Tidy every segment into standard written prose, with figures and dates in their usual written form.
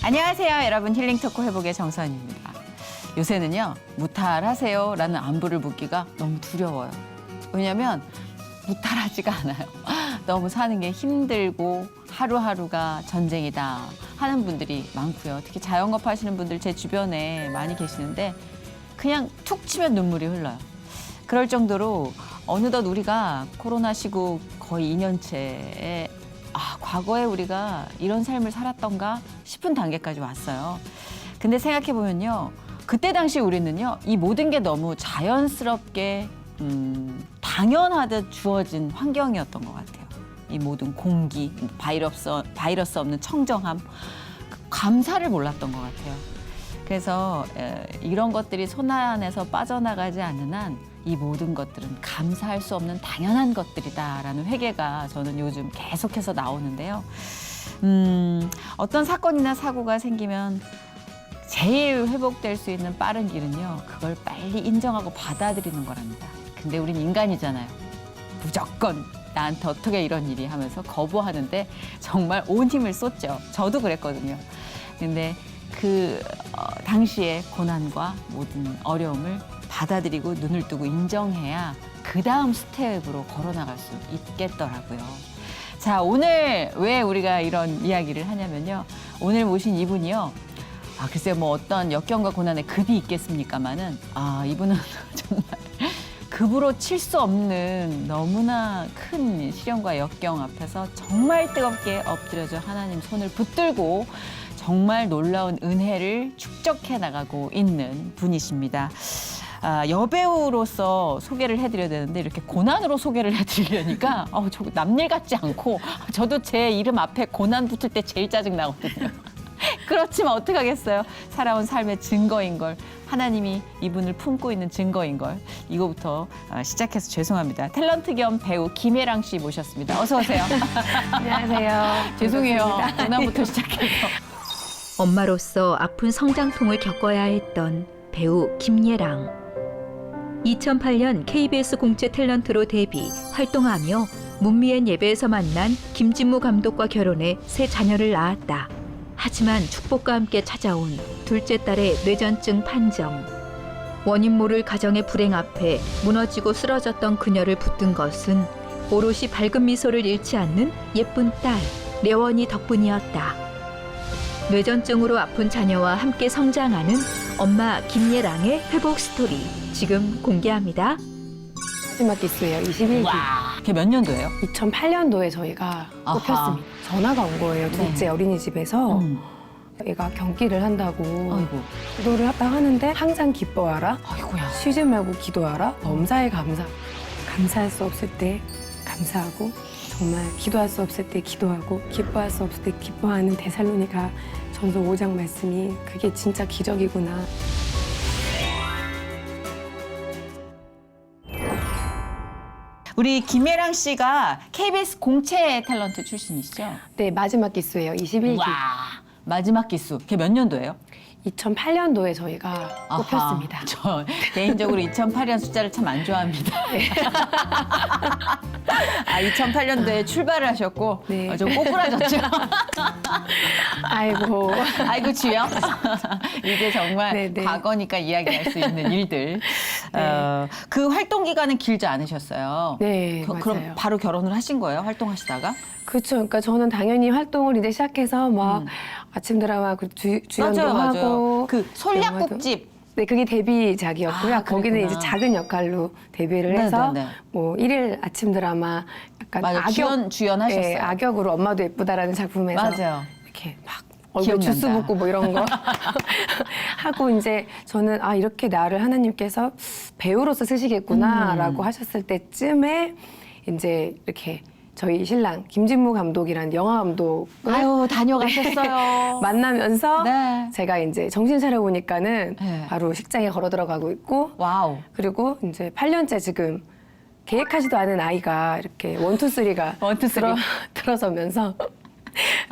안녕하세요, 여러분. 힐링 토크 회복의 정선입니다. 요새는요, 무탈하세요? 라는 안부를 묻기가 너무 두려워요. 왜냐면 무탈하지가 않아요. 너무 사는 게 힘들고 하루하루가 전쟁이다 하는 분들이 많고요. 특히 자영업 하시는 분들 제 주변에 많이 계시는데 그냥 툭 치면 눈물이 흘러요. 그럴 정도로 어느덧 우리가 코로나 시국 거의 2년째에 과거에 우리가 이런 삶을 살았던가 싶은 단계까지 왔어요. 근데 생각해보면요. 그때 당시 우리는요. 이 모든 게 너무 자연스럽게 당연하듯 주어진 환경이었던 것 같아요. 이 모든 공기, 바이러스 없는 청정함, 감사를 몰랐던 것 같아요. 그래서 이런 것들이 손안에서 빠져나가지 않는 한 이 모든 것들은 감사할 수 없는 당연한 것들이다라는 회개가 저는 요즘 계속해서 나오는데요. 어떤 사건이나 사고가 생기면 제일 회복될 수 있는 빠른 길은요. 그걸 빨리 인정하고 받아들이는 거랍니다. 근데 우린 인간이잖아요. 무조건 나한테 어떻게 이런 일이 하면서 거부하는데 정말 온 힘을 쏟죠. 저도 그랬거든요. 근데 당시의 고난과 모든 어려움을 받아들이고 눈을 뜨고 인정해야 그 다음 스텝으로 걸어나갈 수 있겠더라고요. 자, 오늘 왜 우리가 이런 이야기를 하냐면요. 오늘 모신 이분이요. 글쎄요, 뭐 어떤 역경과 고난의 급이 있겠습니까마는, 이분은 정말 급으로 칠 수 없는 너무나 큰 시련과 역경 앞에서 정말 뜨겁게 엎드려져 하나님 손을 붙들고 정말 놀라운 은혜를 축적해 나가고 있는 분이십니다. 여배우로서 소개를 해드려야 되는데 이렇게 고난으로 소개를 해드리려니까 저 남일 같지 않고 저도 제 이름 앞에 고난 붙을 때 제일 짜증 나거든요. 그렇지만 어떡하겠어요. 살아온 삶의 증거인 걸, 하나님이 이분을 품고 있는 증거인 걸, 이거부터 시작해서 죄송합니다. 탤런트 겸 배우 김혜랑 씨 모셨습니다. 어서 오세요. 안녕하세요. 죄송해요. 고난부터 시작해서. 엄마로서 아픈 성장통을 겪어야 했던 배우 김예랑. 2008년 KBS 공채 탤런트로 데뷔, 활동하며 문미엔 예배에서 만난 김진무 감독과 결혼해 새 자녀를 낳았다. 하지만 축복과 함께 찾아온 둘째 딸의 뇌전증 판정. 원인 모를 가정의 불행 앞에 무너지고 쓰러졌던 그녀를 붙든 것은 오롯이 밝은 미소를 잃지 않는 예쁜 딸 려원이 덕분이었다. 뇌전증으로 아픈 자녀와 함께 성장하는 엄마 김예랑의 회복 스토리 지금 공개합니다. 마지막 기수예요. 21기. 와, 그게 몇 년도예요? 2008년도에 저희가 아하. 뽑혔습니다. 전화가 온 거예요. 둘째 네. 어린이집에서 애가 경기를 한다고 아이고, 기도를 하는데 항상 기뻐하라. 아이고야. 쉬지 말고 기도하라. 범사에 감사. 감사할 수 없을 때 감사하고 정말 기도할 수 없을 때 기도하고 기뻐할 수 없을 때 기뻐하는 데살로니가 전서 5장 말씀이 그게 진짜 기적이구나. 우리 김예랑 씨가 KBS 공채 탤런트 출신이시죠? 네, 마지막 기수예요. 21기. 와, 마지막 기수. 그게 몇 년도예요? 2008년도에 저희가 뽑혔습니다. 저 개인적으로 2008년 숫자를 참 안 좋아합니다. 2008년도에 출발을 하셨고 네. 좀 꼬꾸라졌죠? 아이고. 아이고 주여. 이제 정말 네네. 과거니까 이야기할 수 있는 일들. 네. 그 활동 기간은 길지 않으셨어요? 네, 그럼 맞아요. 바로 결혼을 하신 거예요? 활동하시다가? 그렇죠. 그러니까 저는 당연히 활동을 이제 시작해서 막 아침 드라마 주연도 하고 그 솔약국집. 네, 그게 데뷔작이었고요. 거기는 그랬구나. 이제 작은 역할로 데뷔를 네, 해서 네, 네. 뭐 일일 아침 드라마 약간 맞아, 주연하셨어요. 네, 악역으로 엄마도 예쁘다라는 작품에서 맞아요. 이렇게 막 얼굴 기억난다. 주스 붓고 뭐 이런 거 하고 이제 저는 이렇게 나를 하나님께서 배우로서 쓰시겠구나라고 하셨을 때쯤에 이제 이렇게 저희 신랑 김진무 감독이라는 영화 감독을 아유, 다녀가셨어요. 만나면서 네. 제가 이제 정신 차려 보니까는 네. 바로 식장에 걸어 들어가고 있고 와우. 그리고 이제 8년째 지금 계획하지도 않은 아이가 이렇게 원투쓰리가 원투, 쓰리. 들어서면서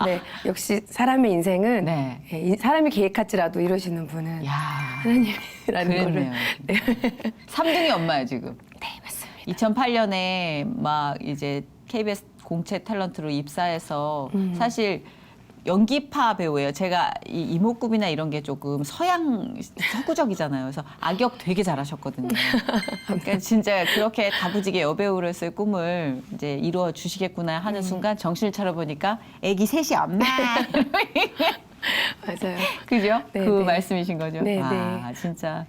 네, 역시 사람의 인생은 네. 사람이 계획할지라도 이루시는 분은 야, 하나님이라는 거를 그랬네요. 3등이 엄마예요, 지금. 네, 맞습니다. 2008년에 막 이제 KBS 공채 탤런트로 입사해서 사실 연기파 배우예요. 제가 이 이목구비나 이런 게 조금 서구적이잖아요. 그래서 악역 되게 잘하셨거든요. 그러니까 진짜 그렇게 다부지게 여배우로서의 꿈을 이제 이루어 주시겠구나 하는 순간 정신을 차려보니까 애기 셋이 없나. 맞아요. 그죠? 네, 그 네. 말씀이신 거죠? 네, 아, 네. 진짜.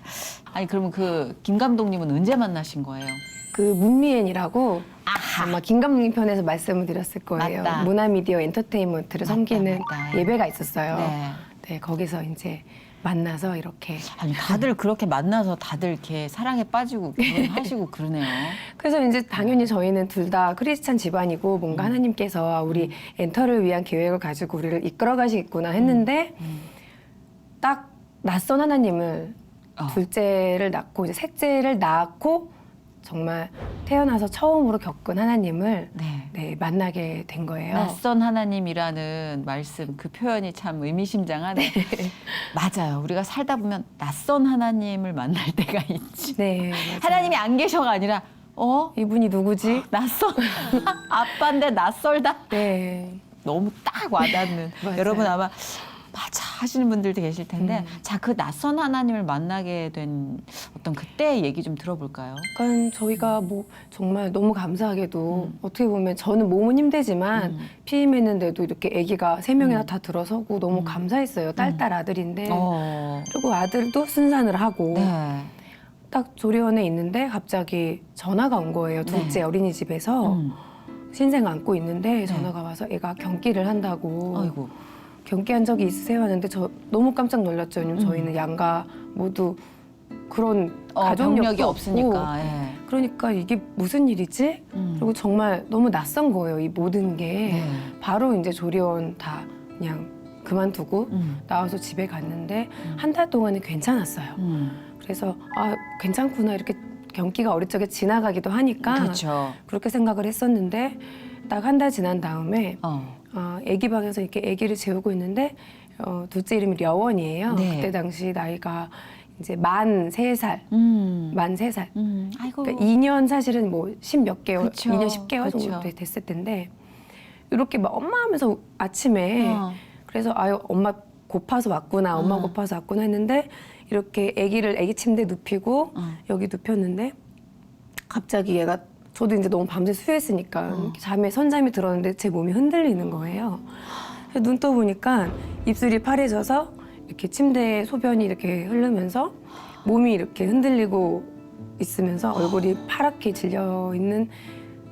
아니, 그러면 그 김 감독님은 언제 만나신 거예요? 그 문미엔이라고 아하. 아마 김 감독님 편에서 말씀을 드렸을 거예요. 맞다. 문화미디어 엔터테인먼트를 맞다, 섬기는 맞다. 예배가 있었어요. 네. 네, 거기서 이제 만나서 이렇게. 아니, 다들 그렇게 만나서 다들 이렇게 사랑에 빠지고 결혼하시고 그러네요. 그래서 이제 당연히 저희는 둘 다 크리스찬 집안이고 뭔가 하나님께서 우리 엔터를 위한 계획을 가지고 우리를 이끌어 가시겠구나 했는데 딱 낯선 하나님을 둘째를 낳고 이제 셋째를 낳고 정말 태어나서 처음으로 겪은 하나님을 네. 네, 만나게 된 거예요. 낯선 하나님이라는 말씀, 그 표현이 참 의미심장하네. 맞아요. 우리가 살다 보면 낯선 하나님을 만날 때가 있지. 네, 맞아요. 하나님이 안 계셔가 아니라, 이분이 누구지? 낯선 아빠인데 낯설다. 네. 너무 딱 와닿는. 맞아요. 여러분 아마 맞아 하시는 분들도 계실 텐데, 자, 그 낯선 하나님을 만나게 된 어떤 그때의 얘기 좀 들어볼까요? 그러니까 저희가 뭐 정말 너무 감사하게도 어떻게 보면 저는 몸은 힘들지만 피임했는데도 이렇게 아기가 3명이나 다 들어서고 너무 감사했어요. 딸 아들인데 그리고 아들도 순산을 하고 네. 딱 조리원에 있는데 갑자기 전화가 온 거예요. 둘째 네. 어린이집에서 신생 안고 있는데 전화가 와서 애가 경기를 한다고 아이고. 경기한 적이 있으세요? 하는데 저 너무 깜짝 놀랐죠. 왜냐면 저희는 양가 모두 그런 가족력이 병력이 없고 없으니까. 예. 그러니까 이게 무슨 일이지? 그리고 정말 너무 낯선 거예요. 이 모든 게 네. 바로 이제 조리원 다 그냥 그만두고 나와서 집에 갔는데 한 달 동안은 괜찮았어요. 그래서 아 괜찮구나 이렇게 경기가 어릴 적에 지나가기도 하니까 그렇죠. 그렇게 생각을 했었는데 딱 한 달 지난 다음에 어. 아기 방에서 이렇게 아기를 재우고 있는데 둘째 이름이 려원이에요. 네. 그때 당시 나이가 이제 만 3살, 만 3살. 아이고. 그러니까 2년 사실은 뭐 10몇 개월, 그쵸. 2년 10개월 그쵸. 정도 됐을 텐데 이렇게 막 엄마 하면서 아침에 그래서 아유 엄마 고파서 왔구나, 엄마 고파서 왔구나 했는데 이렇게 아기 침대에 눕히고 여기 눕혔는데 갑자기 얘가 저도 이제 너무 밤새 수유했으니까 이렇게 잠에 선잠이 들었는데 제 몸이 흔들리는 거예요. 그래서 눈 떠보니까 입술이 파래져서 이렇게 침대에 소변이 이렇게 흐르면서 몸이 이렇게 흔들리고 있으면서 얼굴이 파랗게 질려 있는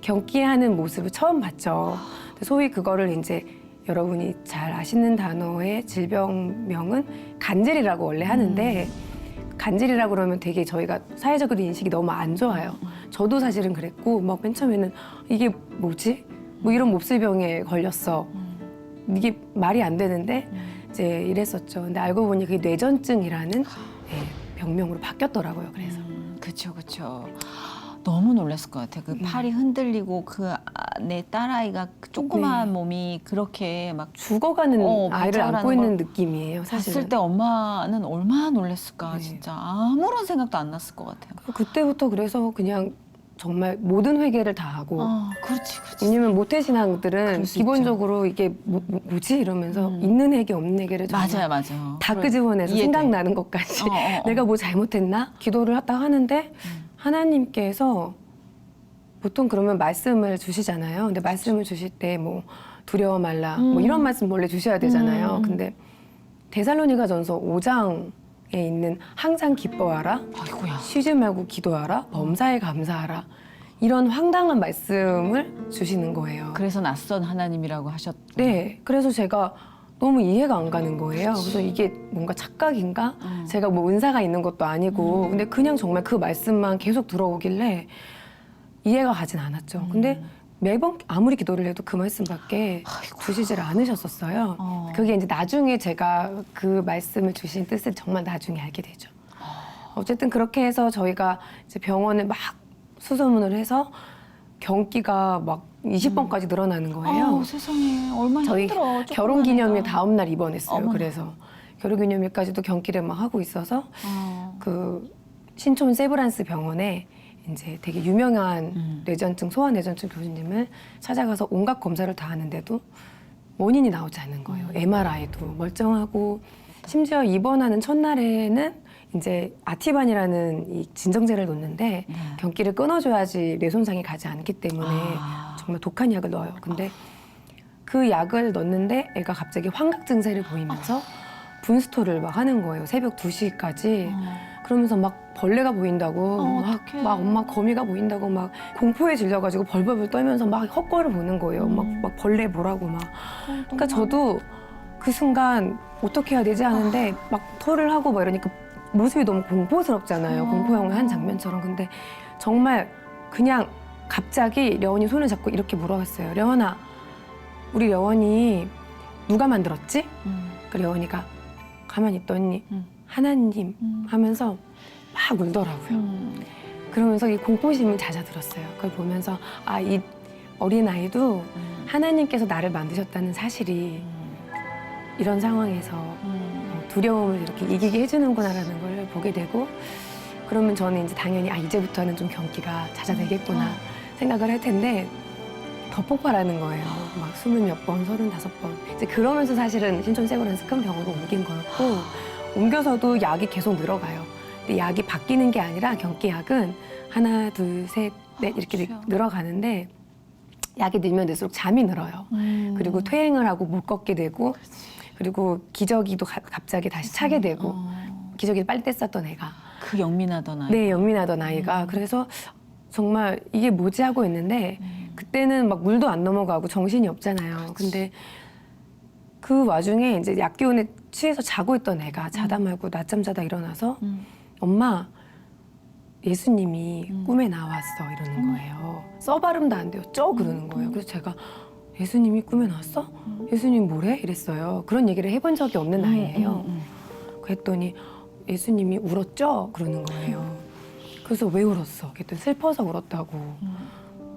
경기하는 모습을 처음 봤죠. 소위 그거를 이제 여러분이 잘 아시는 단어의 질병명은 간질이라고 원래 하는데 간질이라고 그러면 되게 저희가 사회적으로 인식이 너무 안 좋아요. 저도 사실은 그랬고 막 맨 처음에는 이게 뭐지? 뭐 이런 몹쓸병에 걸렸어. 이게 말이 안 되는데 이제 이랬었죠. 근데 알고 보니 그게 뇌전증이라는 병명으로 바뀌었더라고요. 그래서 그쵸, 그쵸. 너무 놀랐을 것 같아요. 그 팔이 흔들리고 그 내 딸아이가 그 조그마한 몸이 그렇게 막 죽어가는 아이를 발작을 안고 하는 있는 느낌이에요. 사실은. 봤을 때 엄마는 얼마나 놀랐을까. 네. 진짜 아무런 생각도 안 났을 것 같아요. 그때부터 그래서 그냥 정말 모든 회개를 다 하고 그렇지, 그렇지. 왜냐면 모태신앙들은 그럴 수 기본적으로 이게 뭐지 이러면서 있는 회개 없는 회개를 정말 맞아요. 다 끄집어내서 이해돼. 생각나는 것까지 내가 뭐 잘못했나? 기도를 하다 하는데 하나님께서 보통 그러면 말씀을 주시잖아요. 근데 말씀을 주실 때 뭐 두려워 말라 뭐 이런 말씀 원래 주셔야 되잖아요. 근데 데살로니가전서 5장에 있는 항상 기뻐하라, 아이고야. 쉬지 말고 기도하라, 범사에 감사하라 이런 황당한 말씀을 주시는 거예요. 그래서 낯선 하나님이라고 하셨. 네, 그래서 제가 너무 이해가 안 가는 거예요. 그래서 이게 뭔가 착각인가? 제가 뭐 은사가 있는 것도 아니고 근데 그냥 정말 그 말씀만 계속 들어오길래 이해가 가진 않았죠. 근데 매번 아무리 기도를 해도 그 말씀밖에 주시질 않으셨었어요. 그게 이제 나중에 제가 그 말씀을 주신 뜻을 정말 나중에 알게 되죠. 어쨌든 그렇게 해서 저희가 이제 병원에 막 수소문을 해서 경기가 막 20번까지 늘어나는 거예요. 세상에 얼마나 저희 힘들어. 결혼 기념일 조그만 다음 날 입원했어요. 어머나. 그래서 결혼 기념일까지도 경기를 막 하고 있어서 그 신촌 세브란스 병원에 이제 되게 유명한 뇌전증, 소아뇌전증 교수님을 찾아가서 온갖 검사를 다 하는데도 원인이 나오지 않는 거예요. MRI도 멀쩡하고 심지어 입원하는 첫날에는 이제 아티반이라는 이 진정제를 놓는데 네. 경기를 끊어줘야지 뇌 손상이 가지 않기 때문에 정말 독한 약을 넣어요. 근데 그 약을 넣는데 애가 갑자기 환각 증세를 보이면서 분스토를 막 하는 거예요. 새벽 2시까지. 그러면서 막 벌레가 보인다고 어떡해. 막 엄마 거미가 보인다고 막 공포에 질려가지고 벌벌벌 떨면서 막 헛걸을 보는 거예요. 막 벌레 보라고 막. 그러니까 저도 그 순간 어떻게 해야 되지 하는데 막 토를 하고 막 이러니까 모습이 너무 공포스럽잖아요. 공포 영화 한 장면처럼. 근데 정말 그냥 갑자기 려원이 손을 잡고 이렇게 물어봤어요. 려원아, 우리 려원이 누가 만들었지? 그 려원이가 가만히 있더니 하나님 하면서 막 울더라고요. 그러면서 이 공포심을 잦아들었어요. 그걸 보면서 아, 이 어린아이도 하나님께서 나를 만드셨다는 사실이 이런 상황에서 두려움을 이렇게 이기게 해주는구나라는 걸 보게 되고 그러면 저는 이제 당연히 아, 이제부터는 좀 경기가 잦아들겠구나 생각을 할 텐데 더 폭발하는 거예요. 막 20몇 번, 35번. 이제 그러면서 사실은 신촌세브란스 큰 병원으로 옮긴 거였고 옮겨서도 약이 계속 늘어가요. 근데 약이 바뀌는 게 아니라 경기약은 하나, 둘, 셋, 넷 이렇게 늘어가는데 약이 늘면 늘수록 잠이 늘어요. 그리고 퇴행을 하고 못 걷게 되고 그리고 기저귀도 갑자기 다시 차게 되고 기저귀를 빨리 뗐었던 애가 그 영민하던 아이. 네, 연민하던 아이가 그래서 정말 이게 뭐지 하고 있는데 그때는 막 물도 안 넘어가고 정신이 없잖아요. 근데 그 와중에 이제 약 기운에 취해서 자고 있던 애가 자다 말고 낮잠 자다 일어나서 엄마 예수님이 꿈에 나왔어 이러는 거예요. 써 발음도 안 돼요. 그러는 거예요. 그래서 제가 예수님이 꿈에 나왔어? 예수님 뭐래? 이랬어요. 그런 얘기를 해본 적이 없는 아이예요. 그랬더니 예수님이 울었죠? 그러는 거예요. 그래서 왜 울었어? 그랬더니 슬퍼서 울었다고.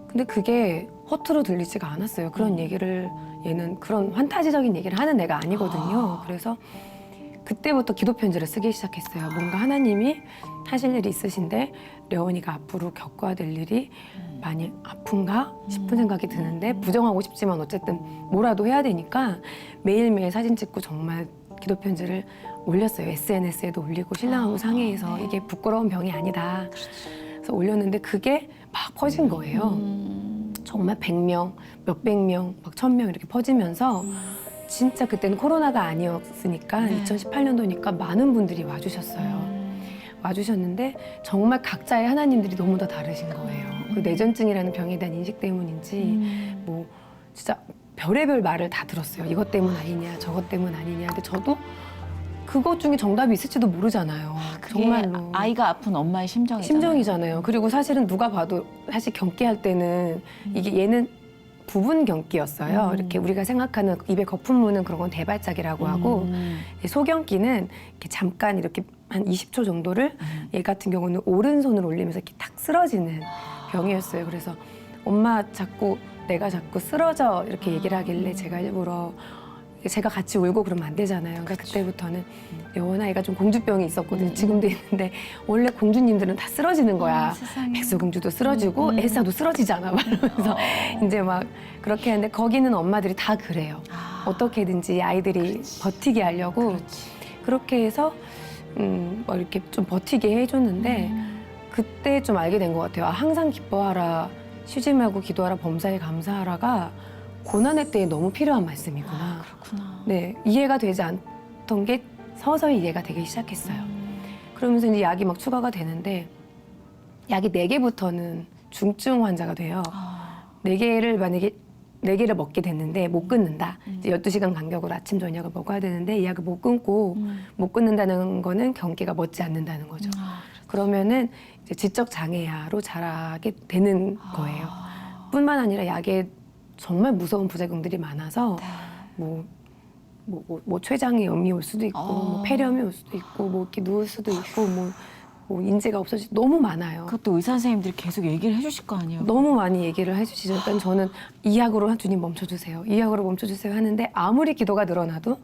근데 그게 허투루 들리지가 않았어요. 그런 얘기를 얘는 그런 환타지적인 얘기를 하는 애가 아니거든요. 그래서 그때부터 기도 편지를 쓰기 시작했어요. 뭔가 하나님이 하실 일이 있으신데 려원이가 앞으로 겪어야 될 일이 많이 아픈가 싶은 생각이 드는데 부정하고 싶지만 어쨌든 뭐라도 해야 되니까 매일매일 사진 찍고 정말 기도 편지를 올렸어요. SNS에도 올리고 신랑하고 상의해서 이게 부끄러운 병이 아니다. 그래서 올렸는데 그게 막 퍼진 거예요. 정말 100명, 몇백 명, 막 1000명 이렇게 퍼지면서 진짜 그때는 코로나가 아니었으니까 2018년도니까 많은 분들이 와주셨어요. 와주셨는데 정말 각자의 하나님들이 너무 다 다르신 거예요. 그 뇌전증이라는 병에 대한 인식 때문인지 뭐 진짜 별의별 말을 다 들었어요. 이것 때문 아니냐, 저것 때문 아니냐. 근데 저도 그것 중에 정답이 있을지도 모르잖아요. 정말로. 아이가 아픈 엄마의 심정이잖아요. 심정이잖아요. 그리고 사실은 누가 봐도 사실 경기할 때는 이게 얘는 부분 경기였어요. 이렇게 우리가 생각하는 입에 거품 무는 그런 건 대발작이라고 하고 소경기는 이렇게 잠깐 이렇게 한 20초 정도를 얘 같은 경우는 오른손을 올리면서 이렇게 탁 쓰러지는 병이었어요. 그래서 엄마 자꾸 내가 자꾸 쓰러져 이렇게 얘기를 하길래 제가 일부러 제가 같이 울고 그러면 안 되잖아요. 그러니까 그때부터는 여원아이가 좀 공주병이 있었거든요. 지금도 있는데 원래 공주님들은 다 쓰러지는 거야. 백설공주도 쓰러지고 엘사도 쓰러지잖아. 막 이러면서 이제 막 그렇게 하는데 거기는 엄마들이 다 그래요. 어떻게든지 아이들이 버티게 하려고 그렇게 해서 뭐 이렇게 좀 버티게 해줬는데 그때 좀 알게 된 것 같아요. 아, 항상 기뻐하라, 쉬지 말고 기도하라, 범사에 감사하라가 고난의 때에 너무 필요한 말씀이구나. 그렇구나. 네, 이해가 되지 않던 게 서서히 이해가 되기 시작했어요. 그러면서 이제 약이 막 추가가 되는데 약이 4개부터는 중증 환자가 돼요. 4개를 만약에 4개를 먹게 됐는데 못 끊는다. 이제 12시간 간격으로 아침 저녁을 먹어야 되는데 이 약을 못 끊고 못 끊는다는 거는 경기가 멎지 않는다는 거죠. 그러면은 이제 지적 장애아로 자라게 되는 거예요. 뿐만 아니라 약에 정말 무서운 부작용들이 많아서 뭐 췌장에 염이 올 수도 있고 뭐 폐렴이 올 수도 있고 뭐 이렇게 누울 수도 있고 뭐 인재가 없어질 수도 너무 많아요. 그것도 의사 선생님들이 계속 얘기를 해주실 거 아니에요? 너무 많이 얘기를 해주시죠. 일단 저는 이 약으로 주님 멈춰주세요. 이 약으로 멈춰주세요 하는데 아무리 기도가 늘어나도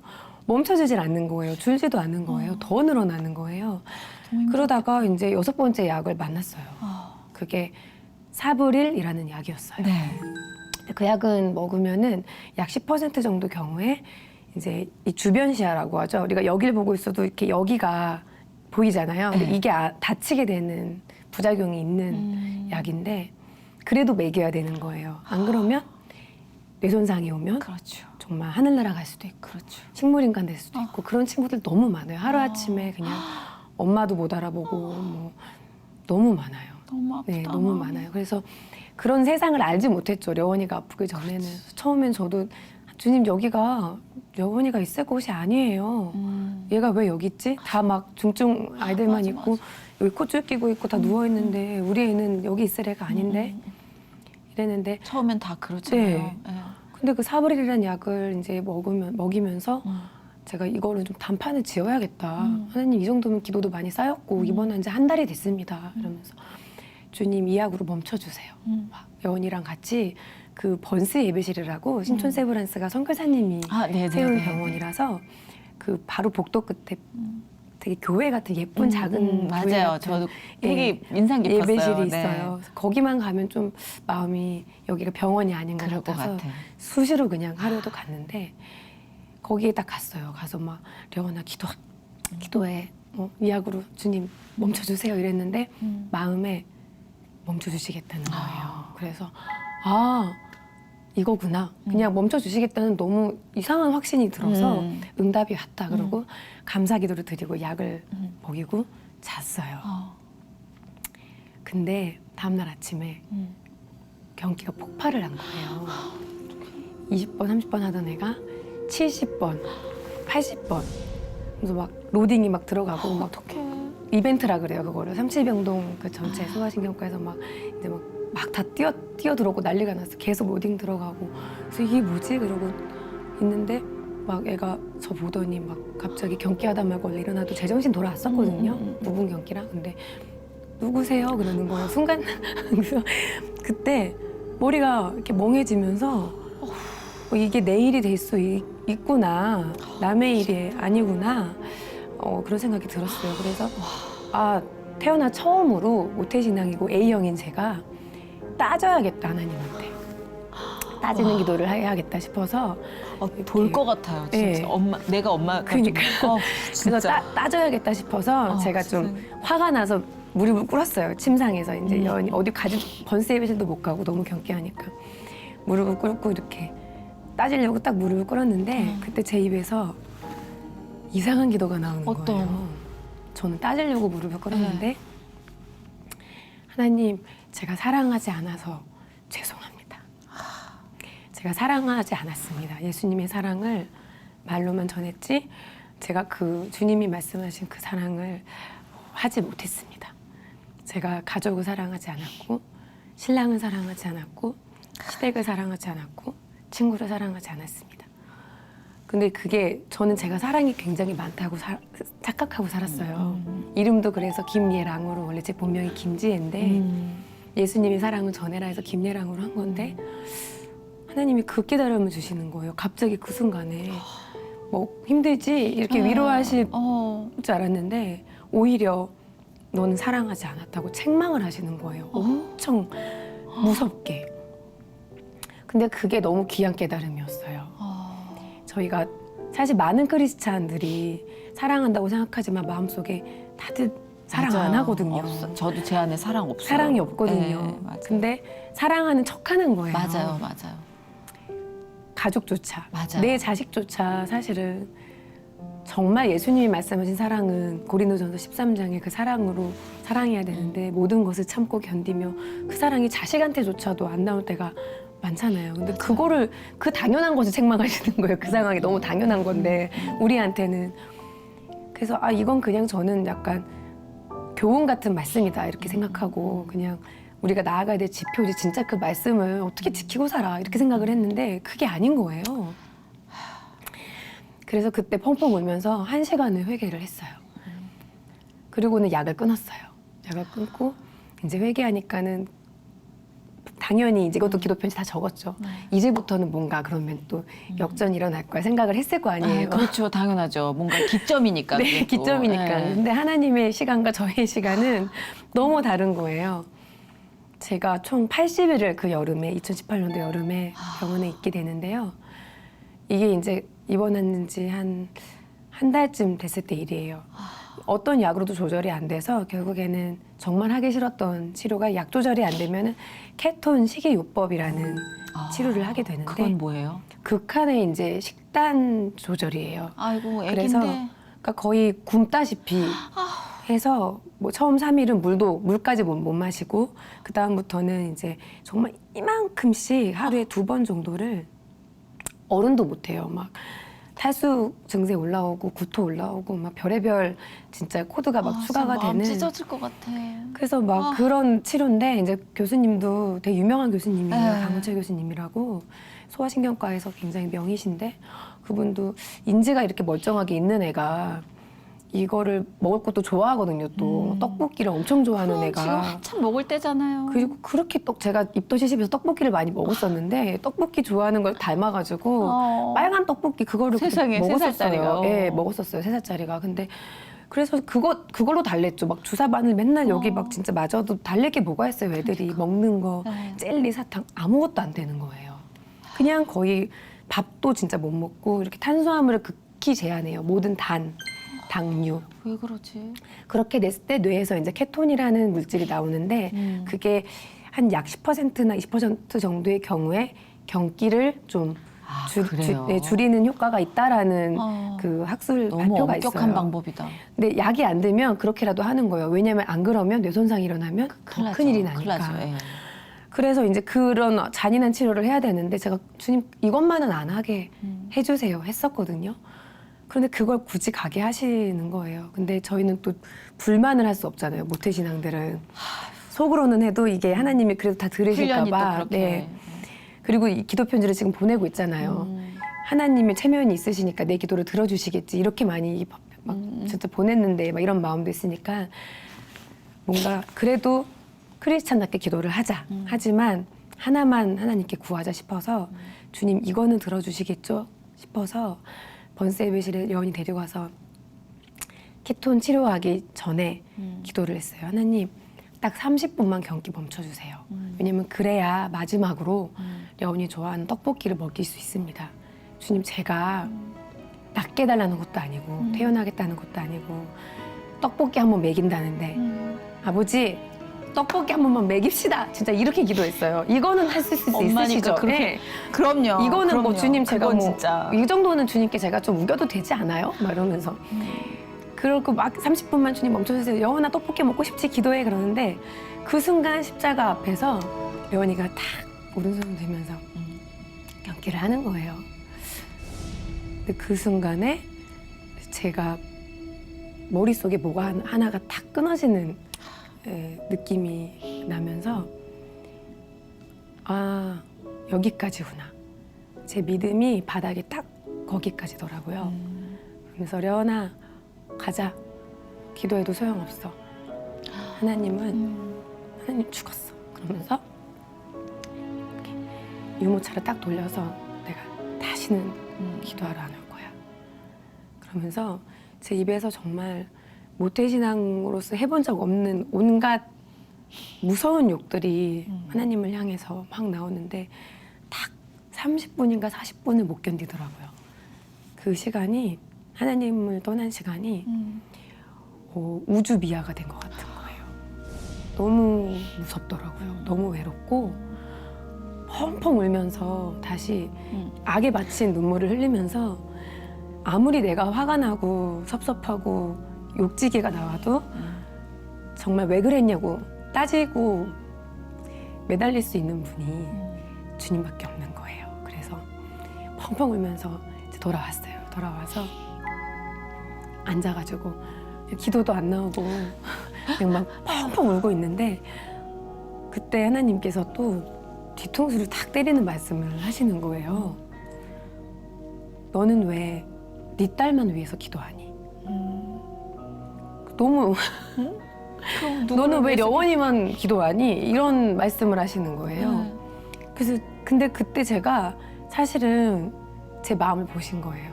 멈춰지질 않는 거예요. 줄지도 않는 거예요. 더 늘어나는 거예요. 그러다가 이제 6번째 약을 만났어요. 그게 사브릴이라는 약이었어요. 네. 그 약은 먹으면은 약 10% 정도 경우에 이제 이 주변 시야라고 하죠. 우리가 여기를 보고 있어도 이렇게 여기가 보이잖아요. 근데 네. 이게 다치게 되는 부작용이 있는 약인데 그래도 먹여야 되는 거예요. 안 그러면 뇌 손상이 오면 그렇죠. 정말 하늘나라 갈 수도 있고 그렇죠. 식물인간 될 수도 있고 그런 친구들 너무 많아요. 하루아침에 그냥 엄마도 못 알아보고 뭐 너무 많아요. 너무 아프다. 네, 너무 많아요. 그래서 그런 세상을 알지 못했죠. 려원이가 아프기 전에는. 처음엔 저도 주님 여기가 려원이가 있을 곳이 아니에요. 얘가 왜 여기 있지? 다 막 중증 아이들만 맞아, 있고 맞아. 여기 콧줄 끼고 있고 다 누워 있는데 우리 애는 여기 있을 애가 아닌데 이랬는데 처음엔 다 그렇잖아요. 네. 예. 근데 그 사브릴이라는 약을 이제 먹이면서 제가 이거를 좀 단판을 지어야겠다. 하나님 이 정도면 기도도 많이 쌓였고 입원한 지 한 달이 됐습니다. 이러면서 주님 이 약으로 멈춰주세요. 막 여원이랑 같이 그 번스 예배실이라고 신촌 세브란스가 선교사님이 아, 네네. 세운 병원이라서 그 바로 복도 끝에 되게 교회 같은 예쁜 작은 교회 맞아요. 같은 저도 되게 예, 인상 깊었어요. 예배실이 네. 있어요. 그래서 거기만 가면 좀 마음이 여기가 병원이 아닌 것 그럴 것 같아서 같아. 수시로 그냥 하루도 갔는데 거기에 딱 갔어요. 가서 막 려원아 기도해. 이 약으로 주님 멈춰주세요 이랬는데 마음에 멈춰주시겠다는 거예요. 그래서 이거구나. 그냥 멈춰주시겠다는 너무 이상한 확신이 들어서 응답이 왔다. 그러고 감사기도를 드리고 약을 먹이고 잤어요. 근데 다음날 아침에 경기가 폭발을 한 거예요. 20번, 30번 하던 애가 70번, 80번. 그래서 막 로딩이 막 들어가고 막 이벤트라 그래요. 그거를 삼칠병동 그 전체 소아신경과에서 막 이제 막 다 뛰어 들어오고 난리가 났어. 계속 로딩 들어가고. 그래서 이게 뭐지? 그러고 있는데 막 애가 저 보더니 막 갑자기 경기하다 말고 원래 일어나도 제정신 돌아왔었거든요. 부분 경기랑. 근데 누구세요? 그러는 거예요. 순간. 그래서 그때 머리가 이렇게 멍해지면서 이게 내 일이 될 수 있구나. 남의 일이 아니구나. 그런 생각이 들었어요. 그래서 태어나 처음으로 모태신앙이고 A형인 제가 따져야겠다 하나님한테. 따지는 기도를 해야겠다 싶어서 돌 것 같아요. 진짜. 네. 내가 엄마가 그러니까. 진짜. 그래서 따져야겠다 싶어서 제가 좀 화가 나서 무릎을 꿇었어요. 침상에서 이제 여원이 어디 번스 예배실도 못 가고 너무 경계하니까 무릎을 꿇고 이렇게 따지려고 딱 무릎을 꿇었는데 그때 제 입에서 이상한 기도가 나오는 거예요. 저는 따지려고 무릎을 꿇었는데 하나님 제가 사랑하지 않아서 죄송합니다. 제가 사랑하지 않았습니다. 예수님의 사랑을 말로만 전했지 제가 그 주님이 말씀하신 그 사랑을 하지 못했습니다. 제가 가족을 사랑하지 않았고 신랑을 사랑하지 않았고 시댁을 사랑하지 않았고 친구를 사랑하지 않았습니다. 근데 그게 저는 제가 사랑이 굉장히 많다고 착각하고 살았어요. 이름도 그래서 김예랑으로 원래 제 본명이 김지혜인데 예수님이 사랑을 전해라 해서 김예랑으로 한 건데 하나님이 그 깨달음을 주시는 거예요. 갑자기 그 순간에 뭐 힘들지 이렇게 위로하실 줄 알았는데 오히려 너는 사랑하지 않았다고 책망을 하시는 거예요. 엄청 무섭게. 근데 그게 너무 귀한 깨달음이었어요. 저희가 사실 많은 크리스찬들이 사랑한다고 생각하지만 마음속에 다들 사랑 안 하거든요. 저도 제 안에 사랑 없어요. 사랑이 없거든요. 네, 맞아요. 근데 사랑하는 척하는 거예요. 맞아요. 가족조차, 맞아요. 내 자식조차 사실은 정말 예수님이 말씀하신 사랑은 고린도전서 13장의 그 사랑으로 사랑해야 되는데 모든 것을 참고 견디며 그 사랑이 자식한테조차도 안 나올 때가 많잖아요. 근데 그거를 그 당연한 것을 책망하시는 거예요. 그 상황이 너무 당연한 건데 우리한테는. 그래서 이건 그냥 저는 약간 교훈 같은 말씀이다 이렇게 생각하고 그냥 우리가 나아가야 될 지표지 진짜 그 말씀을 어떻게 지키고 살아 이렇게 생각을 했는데 그게 아닌 거예요. 그래서 그때 펑펑 울면서 1시간을 회개를 했어요. 그리고는 약을 끊었어요. 약을 끊고 이제 회개하니까는 당연히 이제 이것도 기도 편지 다 적었죠. 이제부터는 뭔가 그러면 또 역전이 일어날 거야 생각을 했을 거 아니에요. 그렇죠. 당연하죠. 뭔가 기점이니까. 네, 그게 또. 기점이니까. 네. 근데 하나님의 시간과 저의 시간은 너무 다른 거예요. 제가 총 80일을 그 여름에 2018년도 여름에 병원에 있게 되는데요. 이게 이제 입원한 지 한 달쯤 됐을 때 일이에요. 어떤 약으로도 조절이 안 돼서 결국에는 정말 하기 싫었던 치료가 약 조절이 안 되면 케톤 식이요법이라는 치료를 하게 되는데 그건 뭐예요? 극한의 이제 식단 조절이에요. 아이고 그래서 애긴데. 그러니까 거의 굶다시피 해서 뭐 처음 3일은 물까지 못 마시고 그 다음부터는 이제 정말 이만큼씩 하루에 2번 정도를 어른도 못 해요. 막 탈수 증세 올라오고 구토 올라오고 막 별의별 진짜 코드가 막 추가가 마음 되는. 찢어질 것 같아. 그래서 막 아. 그런 치료인데 이제 교수님도 되게 유명한 교수님이에요. 네. 강은철 교수님이라고 소아신경과에서 굉장히 명의신데 그분도 인지가 이렇게 멀쩡하게 있는 애가 이거를 먹을 것도 좋아하거든요. 또 떡볶이를 엄청 좋아하는 그럼 애가. 지금 한참 먹을 때잖아요. 그리고 그렇게 제가 입덧 시집에서 떡볶이를 많이 먹었었는데 떡볶이 좋아하는 걸 닮아가지고 빨간 떡볶이 그거를 세상에, 세 먹었었어요. 살짜리가. 예, 먹었었어요. 3살짜리가. 근데 그래서 그걸로 달랬죠. 막 주사 바늘 맨날 여기 막 진짜 맞아도 달랠 게 뭐가 있어요. 애들이 먹는 거 네. 젤리 사탕 아무것도 안 되는 거예요. 그냥 거의 밥도 진짜 못 먹고 이렇게 탄수화물을 극히 제한해요. 모든 당류. 왜 그러지? 그렇게 됐을 때 뇌에서 이제 케톤이라는 물질이 나오는데 그게 한 약 10%나 20% 정도의 경우에 경기를 좀 그래요? 줄이는 효과가 있다라는 그 학술 너무 발표가 엄격한 있어요. 방법이다. 근데 약이 안 되면 그렇게라도 하는 거예요. 왜냐하면 안 그러면 뇌 손상이 일어나면 더 큰일이 나니까. 큰일 나죠. 예. 그래서 이제 그런 잔인한 치료를 해야 되는데 제가 주님 이것만은 안 하게 해주세요 했었거든요. 그런데 그걸 굳이 가게 하시는 거예요. 근데 저희는 또 불만을 할 수 없잖아요. 모태신앙들은. 속으로는 해도 이게 하나님이 그래도 다 들으실까 훈련이 또 봐. 그렇게. 네. 그리고 이 기도 편지를 지금 보내고 있잖아요. 하나님의 체면이 있으시니까 내 기도를 들어주시겠지. 이렇게 많이 막 진짜 보냈는데 막 이런 마음도 있으니까 뭔가 그래도 크리스찬답게 기도를 하자. 하지만 하나만 하나님께 구하자 싶어서 주님 이거는 들어주시겠죠 싶어서 번세베실에 여원이 데리고 가서 케톤 치료하기 전에 기도를 했어요. 하나님 딱 30분만 경기 멈춰주세요. 왜냐면 그래야 마지막으로 여원이 좋아하는 떡볶이를 먹일 수 있습니다. 주님 제가 낫게 달라는 것도 아니고 태어나겠다는 것도 아니고 떡볶이 한번 먹인다는데 아버지 떡볶이 한 번만 먹입시다. 진짜 이렇게 기도했어요. 이거는 할 수 있으시죠? 엄마니까 그렇게. 네. 그럼요. 이거는 뭐 그럼요. 주님 제가 그건 뭐 진짜. 이 정도는 주님께 제가 좀 우겨도 되지 않아요? 막 이러면서 그러고 막 30분만 주님 멈춰주세요. 여원아 떡볶이 먹고 싶지 기도해 그러는데 그 순간 십자가 앞에서 여원이가 탁 오른손을 들면서 경기를 하는 거예요. 근데 그 순간에 제가 머릿속에 뭐가 하나가 탁 끊어지는 느낌이 나면서 아 여기까지구나. 제 믿음이 바닥에 딱 거기까지더라고요. 그러면서 려원아 가자. 기도해도 소용없어. 하나님 죽었어. 그러면서 이렇게 유모차를 딱 돌려서 내가 다시는 기도하러 안 올 거야. 그러면서 제 입에서 정말 모태신앙으로서 해본 적 없는 온갖 무서운 욕들이 하나님을 향해서 막 나오는데 딱 30분인가 40분을 못 견디더라고요. 그 시간이 하나님을 떠난 시간이 우주 미아가 된 것 같은 거예요. 너무 무섭더라고요. 너무 외롭고 펑펑 울면서 다시 악에 바친 눈물을 흘리면서 아무리 내가 화가 나고 섭섭하고 욕지기가 나와도 정말 왜 그랬냐고 따지고 매달릴 수 있는 분이 주님밖에 없는 거예요. 그래서 펑펑 울면서 이제 돌아왔어요. 돌아와서 앉아가지고 기도도 안 나오고 그냥 막 펑펑 울고 있는데 그때 하나님께서 또 뒤통수를 탁 때리는 말씀을 하시는 거예요. 너는 왜 네 딸만 위해서 기도하니? 너무 너는 왜 려원이만 기도하니? 이런 말씀을 하시는 거예요. 그래서 근데 그때 제가 사실은 제 마음을 보신 거예요.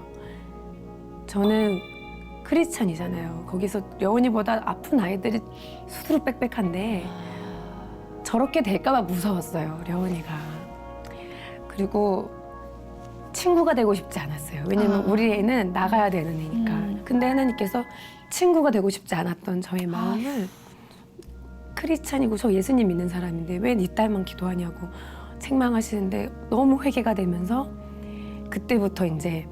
저는 크리스찬이잖아요. 거기서 려원이보다 아픈 아이들이 수두룩 빽빽한데 저렇게 될까봐 무서웠어요, 려원이가. 그리고 친구가 되고 싶지 않았어요. 왜냐면 우리 애는 나가야 되는 애니까. 근데 하나님께서 친구가 되고 싶지 않았던 저의 마음을 크리스찬이고 저 예수님 믿는 사람인데 왜 네 딸만 기도하냐고 책망하시는데 너무 회개가 되면서 그때부터 이제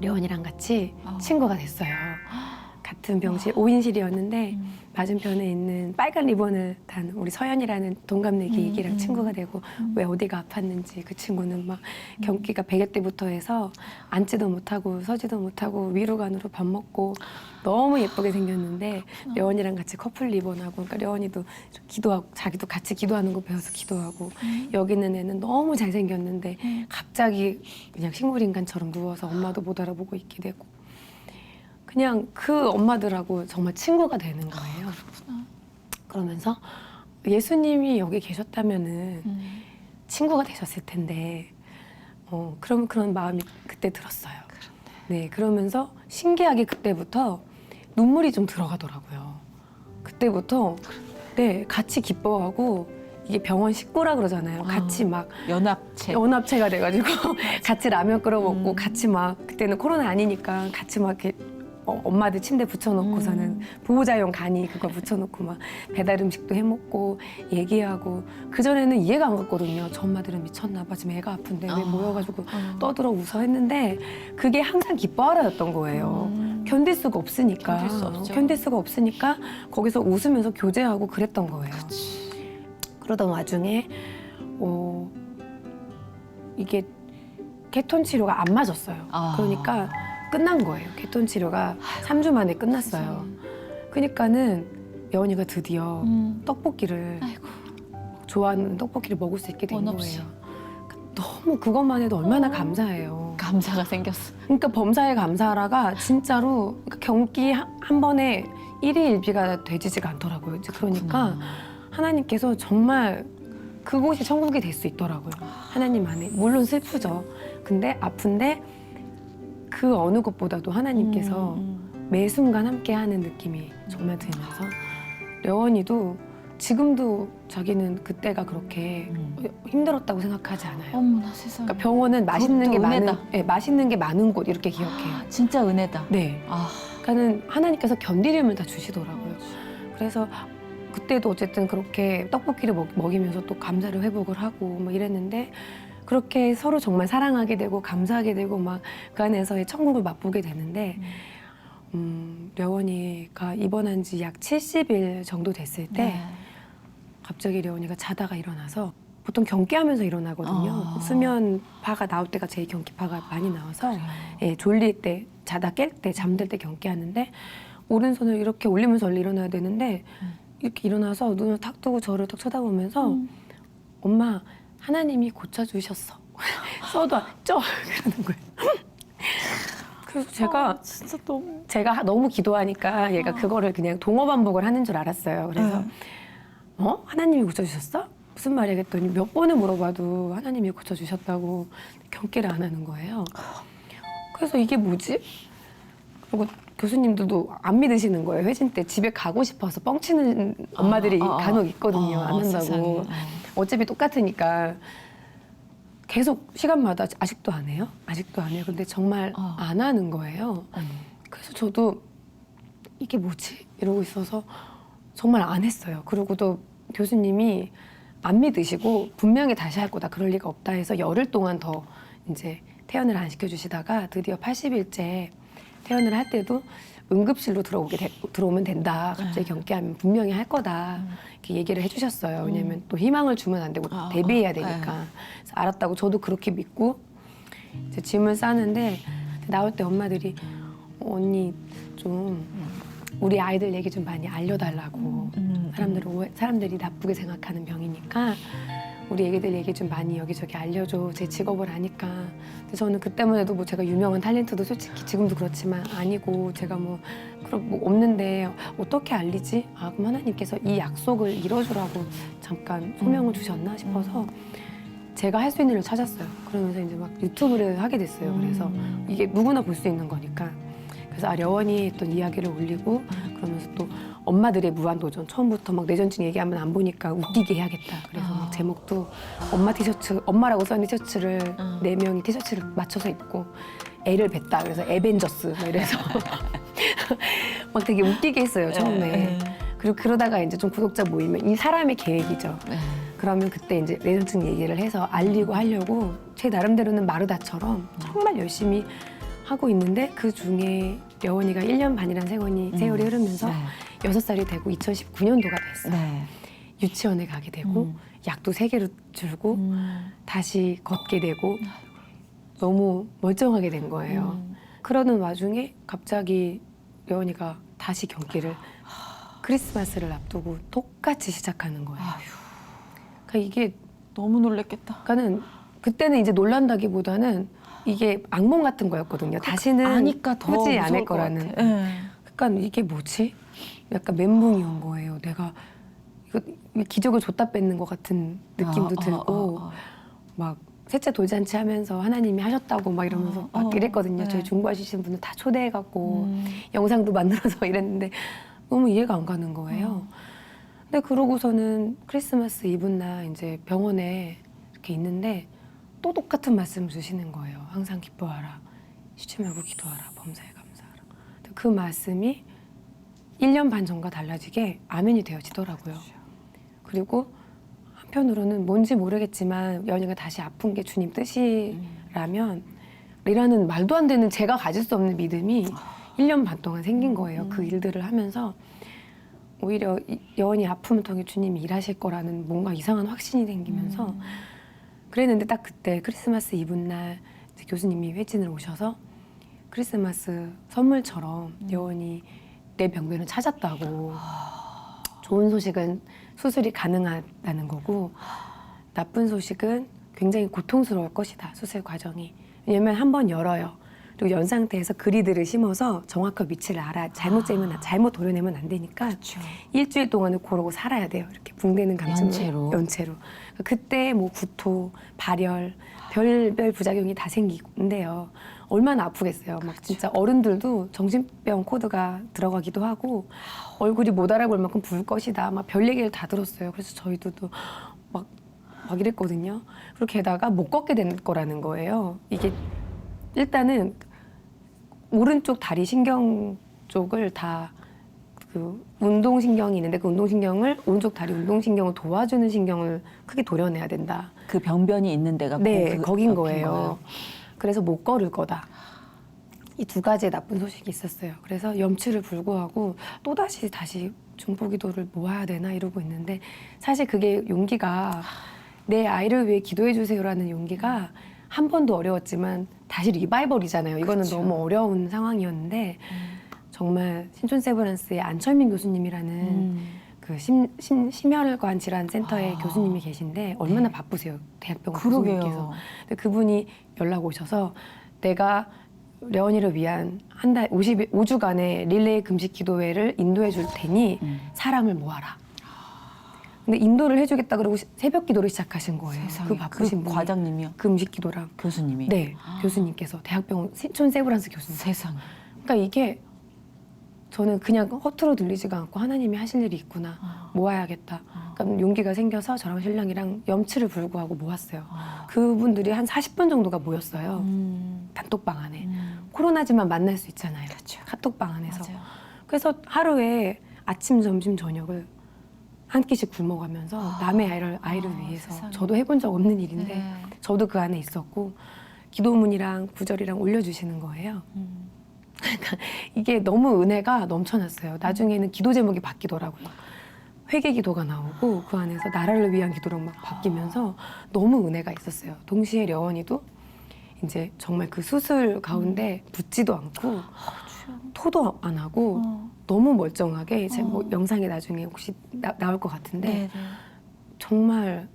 려원이랑 같이 친구가 됐어요. 같은 병실 5인실이었는데 맞은편에 있는 빨간 리본을 단 우리 서연이라는 동갑내기 애기랑 친구가 되고 왜 어디가 아팠는지 그 친구는 막 경기가 100여 때부터 해서 앉지도 못하고 서지도 못하고 위로간으로 밥 먹고 너무 예쁘게 생겼는데 려원이랑 같이 커플 리본하고 그러니까 려원이도 기도하고 자기도 같이 기도하는 거 배워서 기도하고 여기 있는 애는 너무 잘생겼는데 갑자기 그냥 식물인간처럼 누워서 엄마도 못 알아보고 있게 되고 그냥 그 엄마들하고 정말 친구가 되는 거예요. 그러면서 예수님이 여기 계셨다면은 친구가 되셨을 텐데, 그럼 그런 마음이 그때 들었어요. 네, 그러면서 신기하게 그때부터 눈물이 좀 들어가더라고요. 그때부터 네 같이 기뻐하고 이게 병원 식구라 그러잖아요. 같이 막 연합체가 돼가지고 같이 라면 끓여 먹고 같이 막 그때는 코로나 아니니까 같이 막 이렇게 엄마들 침대 붙여놓고서는 보호자용 간이 그거 붙여놓고 막 배달 음식도 해먹고 얘기하고 그전에는 이해가 안 갔거든요. 저 엄마들은 미쳤나 봐. 지금 애가 아픈데 왜 모여가지고 떠들어 웃어 했는데 그게 항상 기뻐하라였던 거예요. 견딜 수가 없으니까. 견딜 수 없죠. 견딜 수가 없으니까 거기서 웃으면서 교제하고 그랬던 거예요. 그러던 와중에 이게 케톤 치료가 안 맞았어요. 그러니까 끝난 거예요. 케톤 치료가 3주 만에 끝났어요. 그러니까는 여원이가 드디어 떡볶이를 좋아하는 떡볶이를 먹을 수 있게 된 없이. 거예요. 너무 그것만 해도 얼마나 감사해요. 감사가 생겼어. 그러니까 범사에 감사하라가 진짜로 그러니까 경기 한 번에 1일 1비가 되지가 않더라고요. 이제 그러니까 하나님께서 정말 그곳이 천국이 될 수 있더라고요. 하나님 안에. 물론 슬프죠. 근데 아픈데 그 어느 것보다도 하나님께서 매 순간 함께하는 느낌이 정말 들면서 려원이도 지금도 자기는 그때가 그렇게 힘들었다고 생각하지 않아요. 어머나 세상에. 그러니까 병원은 맛있는 게 그것도 많은, 은혜다. 네, 맛있는 게 많은 곳 이렇게 기억해요. 진짜 은혜다. 네. 그러니까는 하나님께서 견디림을 다 주시더라고요. 그래서 그때도 어쨌든 그렇게 떡볶이를 먹이면서 또 감사를 회복을 하고 뭐 이랬는데 그렇게 서로 정말 사랑하게 되고 감사하게 되고 막 그 안에서의 천국을 맛보게 되는데 려원이가 입원한 지 약 70일 정도 됐을 때 갑자기 려원이가 자다가 일어나서 보통 경기하면서 일어나거든요. 수면 파가 나올 때가 제일 경기파가 많이 나와서 예, 졸릴 때, 자다 깰 때, 잠들 때 경기하는데 오른손을 이렇게 올리면서 원래 일어나야 되는데 이렇게 일어나서 눈을 탁 뜨고 저를 딱 쳐다보면서 엄마 하나님이 고쳐주셨어. 써도 쪄 그러는 거예요. 그래서 제가 너무 기도하니까 얘가 그거를 그냥 동어 반복을 하는 줄 알았어요. 그래서 하나님이 고쳐주셨어? 무슨 말이야 했더니 몇 번을 물어봐도 하나님이 고쳐주셨다고 경계를 안 하는 거예요. 그래서 이게 뭐지? 그리고 교수님들도 안 믿으시는 거예요. 회진 때 집에 가고 싶어서 뻥치는 엄마들이 간혹 있거든요. 안 한다고. 세상에. 어차피 똑같으니까. 계속 시간마다 아직도 안 해요? 아직도 안 해요. 근데 정말 안 하는 거예요. 그래서 저도 이게 뭐지? 이러고 있어서 정말 안 했어요. 그리고도 교수님이 안 믿으시고 분명히 다시 할 거다. 그럴 리가 없다 해서 열흘 동안 더 이제 퇴원을 안 시켜주시다가 드디어 80일째 퇴원을 할 때도 응급실로 들어오면 된다. 갑자기 경기하면 분명히 할 거다. 이렇게 얘기를 해주셨어요. 왜냐면 또 희망을 주면 안 되고 대비해야 되니까. 그래서 알았다고 저도 그렇게 믿고 이제 짐을 싸는데 나올 때 엄마들이 언니 좀 우리 아이들 얘기 좀 많이 알려달라고. 사람들이 나쁘게 생각하는 병이니까 우리 애기들 얘기 좀 많이 여기저기 알려줘. 제 직업을 아니까. 근데 저는 그때만 해도 뭐 제가 유명한 탤런트도 솔직히 지금도 그렇지만 아니고 제가 뭐 그런 뭐 없는데 어떻게 알리지? 그럼 하나님께서 이 약속을 이뤄주라고 잠깐 소명을 주셨나 싶어서 제가 할 수 있는 일을 찾았어요. 그러면서 이제 막 유튜브를 하게 됐어요. 그래서 이게 누구나 볼 수 있는 거니까. 그래서 려원이 했던 이야기를 올리고 그러면서 또 엄마들의 무한도전 처음부터 막 뇌전증 얘기하면 안 보니까 웃기게 해야겠다. 그래서 막 제목도 엄마 티셔츠 엄마라고 써있는 티셔츠를 4명이 티셔츠를 맞춰서 입고 애를 뱄다. 그래서 에벤져스 막 이래서 막 되게 웃기게 했어요 처음에. 그리고 그러다가 이제 좀 구독자 모이면 이 사람의 계획이죠. 그러면 그때 이제 뇌전증 얘기를 해서 알리고 하려고 제 나름대로는 마르다처럼 정말 열심히 하고 있는데 그 중에 여원이가 1년 반이라는 세월이 흐르면서 6살이 되고 2019년도가 됐어요. 네. 유치원에 가게 되고 약도 3개로 줄고 다시 걷게 되고 너무 멀쩡하게 된 거예요. 그러는 와중에 갑자기 여원이가 다시 경기를 크리스마스를 앞두고 똑같이 시작하는 거예요. 그러니까 이게 너무 놀랬겠다. 그러니까는 그때는 이제 놀란다기보다는 이게 악몽 같은 거였거든요. 다시는 아니까 더 하지 무서울 않을 것 거라는. 같아. 네. 그러니까 이게 뭐지? 약간 멘붕이 온 거예요. 내가 이거 기적을 줬다 뺏는 것 같은 느낌도 들고 막 셋째 돌잔치 하면서 하나님이 하셨다고 막 이러면서 막 이랬거든요. 네. 저희 중보하시는 분들 다 초대해갖고 영상도 만들어서 이랬는데 너무 이해가 안 가는 거예요. 근데 그러고서는 크리스마스 이브날 이제 병원에 이렇게 있는데 또 똑같은 말씀을 주시는 거예요. 항상 기뻐하라. 쉬지 말고 기도하라. 범사에 감사하라. 근데 그 말씀이 1년 반 전과 달라지게 아멘이 되어지더라고요. 그리고 한편으로는 뭔지 모르겠지만 연희가 다시 아픈 게 주님 뜻이라면 이라는 말도 안 되는 제가 가질 수 없는 믿음이 1년 반 동안 생긴 거예요. 그 일들을 하면서 오히려 여원이 아픔을 통해 주님이 일하실 거라는 뭔가 이상한 확신이 생기면서 그랬는데 딱 그때 크리스마스 이브날 교수님이 회진을 오셔서 크리스마스 선물처럼 여원이 내 병변을 찾았다고 좋은 소식은 수술이 가능하다는 거고 나쁜 소식은 굉장히 고통스러울 것이다 수술 과정이 왜냐면 한번 열어요 그리고 연 상태에서 그리드를 심어서 정확한 위치를 알아 잘못 도려내면 안 되니까 그렇죠. 일주일 동안은 그러고 살아야 돼요 이렇게 붕대는 감정으로 연체로. 그때 뭐 구토 발열 별별 부작용이 다 생기는데요 얼마나 아프겠어요. 막 진짜 어른들도 정신병 코드가 들어가기도 하고 얼굴이 못 알아볼 만큼 부을 것이다. 막 별 얘기를 다 들었어요. 그래서 저희들도 막 이랬거든요. 그리고 게다가 못 걷게 된 거라는 거예요. 이게 일단은 오른쪽 다리 신경 쪽을 다 그 운동신경이 있는데 그 운동신경을 오른쪽 다리 운동신경을 도와주는 신경을 크게 도려내야 된다. 그 병변이 있는 데가 네, 거긴 옆인 거예요. 그래서 못 걸을 거다. 이 2가지의 나쁜 소식이 있었어요. 그래서 염치를 불구하고 다시 중보기도를 모아야 되나 이러고 있는데 사실 그게 용기가 내 아이를 위해 기도해 주세요라는 용기가 한 번도 어려웠지만 다시 리바이벌이잖아요. 이거는 그렇죠. 너무 어려운 상황이었는데 정말 신촌 세브란스의 안철민 교수님이라는 그 심혈관 질환 센터의 교수님이 계신데 얼마나 바쁘세요 대학병원 교수님께서. 그러게요. 근데 그분이 연락 오셔서 내가 레원이를 위한 한 달 5주간의 릴레이 금식 기도회를 인도해 줄 테니 사람을 모아라. 근데 인도를 해주겠다 그러고 새벽 기도를 시작하신 거예요. 세상에. 그 바쁘신 분이. 과장님이요? 금식 기도랑. 교수님이? 네, 교수님께서 대학병원 신촌 세브란스 교수님. 세상에. 그러니까 이게 저는 그냥 허투루 들리지가 않고 하나님이 하실 일이 있구나. 모아야겠다. 그러니까 용기가 생겨서 저랑 신랑이랑 염치를 불구하고 모았어요. 그분들이 한 40분 정도가 모였어요. 단톡방 안에. 코로나지만 만날 수 있잖아요. 그렇죠. 카톡방 안에서. 맞아요. 그래서 하루에 아침, 점심, 저녁을 한 끼씩 굶어가면서 남의 아이를 위해서 세상에. 저도 해본 적 없는 일인데 네. 저도 그 안에 있었고 기도문이랑 구절이랑 올려주시는 거예요. 그러니까 이게 너무 은혜가 넘쳐났어요. 나중에는 기도 제목이 바뀌더라고요. 회개 기도가 나오고 그 안에서 나라를 위한 기도로 막 바뀌면서 너무 은혜가 있었어요. 동시에 려원이도 이제 정말 그 수술 가운데 붓지도 않고 토도 안 하고 너무 멀쩡하게 제 뭐 영상에 나중에 혹시 나올 것 같은데 네, 네. 정말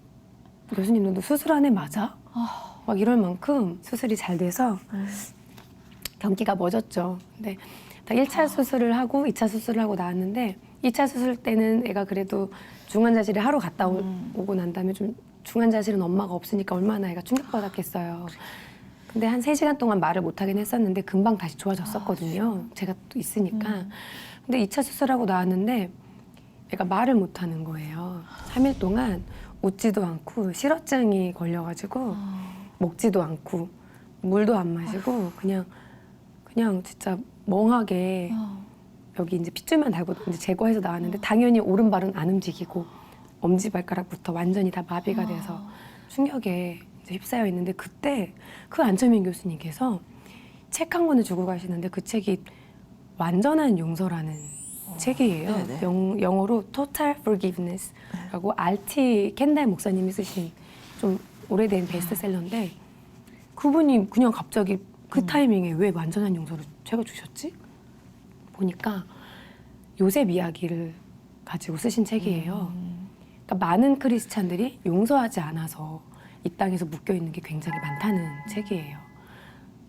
교수님도 수술 안에 맞아? 막 이럴 만큼 수술이 잘 돼서 경기가 멎었죠. 근데 다 1차 수술을 하고 2차 수술을 하고 나왔는데 2차 수술 때는 애가 그래도 중환자실에 하루 갔다 오고 난 다음에 좀 중환자실은 엄마가 없으니까 얼마나 애가 충격받았겠어요. 근데 한 3시간 동안 말을 못 하긴 했었는데 금방 다시 좋아졌었거든요. 제가 또 있으니까. 근데 2차 수술하고 나왔는데 애가 말을 못 하는 거예요. 3일 동안 웃지도 않고 실어증이 걸려가지고 먹지도 않고 물도 안 마시고 그냥 진짜 멍하게 여기 이제 핏줄만 달고 이제 제거해서 나왔는데 당연히 오른발은 안 움직이고 엄지발가락부터 완전히 다 마비가 돼서 충격에 이제 휩싸여 있는데 그때 그 안철민 교수님께서 책 한 권을 주고 가시는데 그 책이 완전한 용서라는 책이에요. 네네. 영어로 Total Forgiveness라고 RT 켄달 목사님이 쓰신 좀 오래된 베스트셀러인데 그분이 그냥 갑자기 그 타이밍에 왜 완전한 용서를 책을 주셨지? 보니까 요셉 이야기를 가지고 쓰신 책이에요. 그러니까 많은 크리스찬들이 용서하지 않아서 이 땅에서 묶여 있는 게 굉장히 많다는 책이에요.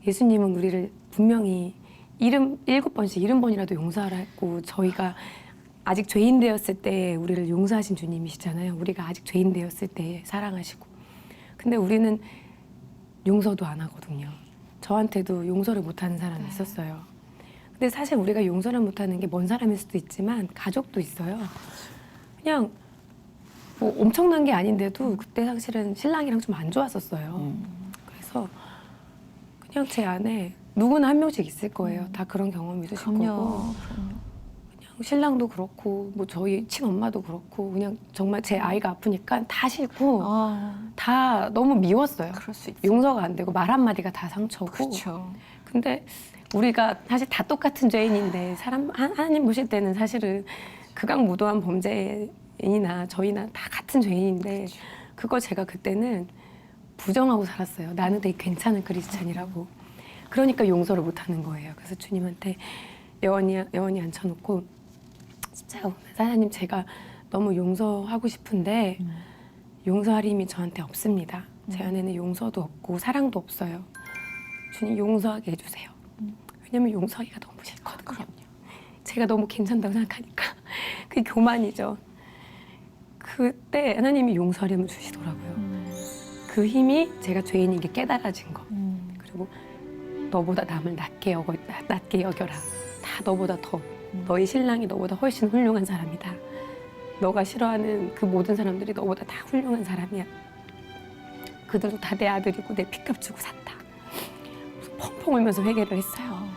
예수님은 우리를 분명히 7번씩 70번이라도 용서하라 했고 저희가 아직 죄인 되었을 때 우리를 용서하신 주님이시잖아요. 우리가 아직 죄인 되었을 때 사랑하시고. 근데 우리는 용서도 안 하거든요. 저한테도 용서를 못하는 사람이 있었어요. 근데 사실 우리가 용서를 못하는 게 먼 사람일 수도 있지만 가족도 있어요. 그냥 뭐 엄청난 게 아닌데도 그때 사실은 신랑이랑 좀 안 좋았었어요. 그래서 그냥 제 안에 누구나 한 명씩 있을 거예요. 다 그런 경험이 있으실 거고. 그냥 신랑도 그렇고 뭐 저희 친엄마도 그렇고 그냥 정말 제 아이가 아프니까 다 싫고 다 너무 미웠어요. 그럴 수 있죠. 용서가 안 되고 말 한마디가 다 상처고. 그렇죠. 근데 우리가 사실 다 똑같은 죄인인데 하나님 보실 때는 사실은 극악무도한 범죄인이나 저희나 다 같은 죄인인데 그걸 제가 그때는 부정하고 살았어요. 나는 되게 괜찮은 크리스찬이라고. 그러니까 용서를 못하는 거예요. 그래서 주님한테 영원히 앉혀놓고 십자가 보면서 하나님 제가 너무 용서하고 싶은데 용서할 힘이 저한테 없습니다. 제 안에는 용서도 없고 사랑도 없어요. 주님 용서하게 해주세요. 왜냐면 용서하기가 너무 싫거든요. 그럼요. 제가 너무 괜찮다고 생각하니까 그게 교만이죠. 그때 하나님이 용서하림을 주시더라고요. 그 힘이 제가 죄인인 게 깨달아진 거. 그리고 너보다 남을 낮게 여겨라. 다 너보다 더. 너희 신랑이 너보다 훨씬 훌륭한 사람이다. 너가 싫어하는 그 모든 사람들이 너보다 다 훌륭한 사람이야. 그들도 다 내 아들이고 내 피값 주고 샀다. 그래서 펑펑 울면서 회개를 했어요.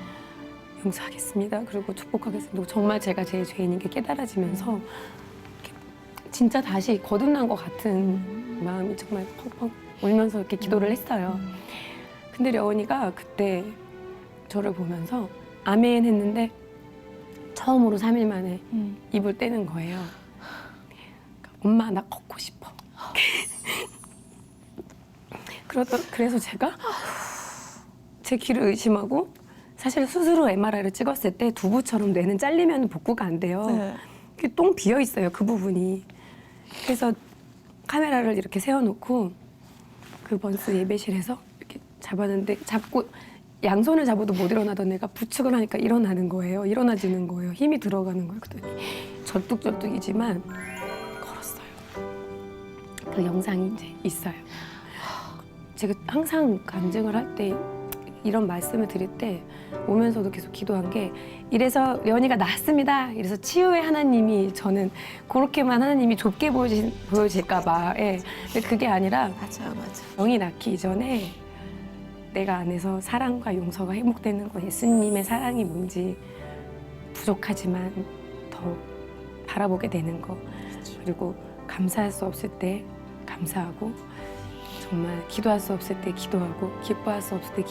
용서하겠습니다. 그리고 축복하겠습니다. 그리고 정말 제가 제 죄인인 게 깨달아지면서 이렇게 진짜 다시 거듭난 것 같은 마음이 정말 펑펑 울면서 이렇게 기도를 했어요. 근데 려원이가 그때 저를 보면서 아멘 했는데 처음으로 3일 만에 입을 떼는 거예요. 엄마 나 걷고 싶어. 그래서 제가 제 귀를 의심하고 사실 수술 후 MRI를 찍었을 때 두부처럼 뇌는 잘리면 복구가 안 돼요. 이렇게 똥 비어 있어요, 그 부분이. 그래서 카메라를 이렇게 세워놓고 그 번스 예배실에서 이렇게 잡았는데 잡고 양손을 잡아도 못 일어나던 애가 부축을 하니까 일어나는 거예요. 일어나지는 거예요. 힘이 들어가는 거예요. 그랬더니 절뚝절뚝이지만 걸었어요. 그 영상이 이제 있어요. 제가 항상 간증을 할 때 이런 말씀을 드릴 때 오면서도 계속 기도한 게 이래서 려원이가 나았습니다. 이래서 치유의 하나님이 저는 그렇게만 하나님이 좁게 보여질까 봐. 예. 근데 그게 아니라 맞아요. 영이 낳기 이전에 내가 안에서 사랑과 용서가 회복되는 거 예수님의 사랑이 뭔지 부족하지만 더 바라보게 되는 거 그리고 감사할 수 없을 때 감사하고 정말 기도할 수 없을 때 기도하고 기뻐할 수 없을 때